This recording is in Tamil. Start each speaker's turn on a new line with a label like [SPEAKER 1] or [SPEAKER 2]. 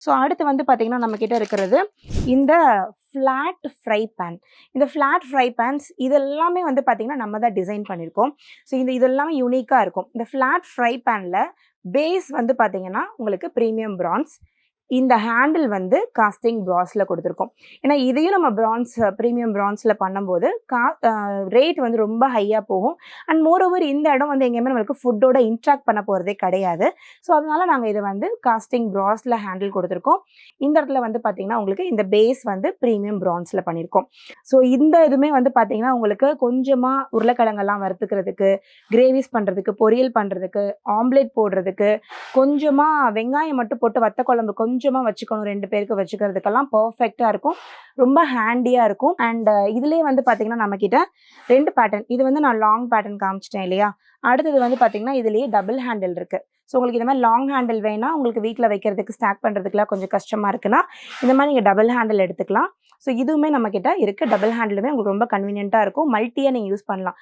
[SPEAKER 1] ஸோ அடுத்து வந்து பார்த்தீங்கன்னா நம்மக்கிட்ட இருக்கிறது இந்த ஃப்ளாட் ஃப்ரை பேன். இந்த ஃப்ளாட் ஃப்ரை பேன்ஸ் இதெல்லாமே வந்து பார்த்தீங்கன்னா நம்ம தான் டிசைன் பண்ணியிருக்கோம். ஸோ இதெல்லாமே யூனிக்காக இருக்கும். இந்த ஃப்ளாட் ஃப்ரை பேனில் பேஸ் வந்து பார்த்தீங்கன்னா உங்களுக்கு ப்ரீமியம் பிரான்ஸ். இந்த ஹேண்டில் வந்து காஸ்டிங் பிராஸில் கொடுத்துருக்கோம். ஏன்னா இதையும் நம்ம பிரான்ஸ் ப்ரீமியம் பிரான்ஸில் பண்ணும்போது ரேட் வந்து ரொம்ப ஹையாக போகும். அண்ட் மோரோவர் இந்த இடம் வந்து எங்கேயுமே நம்மளுக்கு ஃபுட்டோட இன்ட்ராக்ட் பண்ண போகிறதே கிடையாது. ஸோ அதனால நாங்கள் இதை வந்து காஸ்டிங் பிராஸில் ஹேண்டில் கொடுத்துருக்கோம். இந்த இடத்துல வந்து பார்த்தீங்கன்னா உங்களுக்கு இந்த பேஸ் வந்து ப்ரீமியம் பிரான்ஸில் பண்ணியிருக்கோம். ஸோ இந்த இதுவுமே வந்து பார்த்தீங்கன்னா உங்களுக்கு கொஞ்சமாக உருளைக்கிழங்கெல்லாம் வறுத்துக்கிறதுக்கு, கிரேவிஸ் பண்ணுறதுக்கு, பொரியல் பண்ணுறதுக்கு, ஆம்லேட் போடுறதுக்கு, கொஞ்சமாக வெங்காயம் மட்டும் போட்டு வத்த குழம்பு கொஞ்சமாக வச்சுக்கணும், 2 பேருக்கு வச்சுக்கிறதுக்கெல்லாம் பர்ஃபெக்டாக இருக்கும். ரொம்ப ஹேண்டியாக இருக்கும். அண்ட் இதுலேயே வந்து பார்த்தீங்கன்னா நம்மக்கிட்ட 2 பேட்டர்ன். இது வந்து நான் லாங் பேட்டர்ன் காமிச்சிட்டேன் இல்லையா? அடுத்தது வந்து பார்த்தீங்கன்னா இதுலேயே டபுள் ஹேண்டில் இருக்குது. ஸோ உங்களுக்கு இந்த மாதிரி லாங் ஹேண்டில் வேணால் உங்களுக்கு வீட்டில் வைக்கிறதுக்கு ஸ்டாக் பண்ணுறதுக்குலாம் கொஞ்சம் கஷ்டமாக இருக்குன்னா இந்த மாதிரி நீங்கள் டபுள் ஹேண்டில் எடுத்துக்கலாம். ஸோ இதுவுமே நம்மக்கிட்ட இருக்குது. டபுள் ஹேண்டிலுமே உங்களுக்கு ரொம்ப கன்வீனியண்ட்டாக இருக்கும். மல்ட்டியாக நீங்கள் யூஸ் பண்ணலாம்.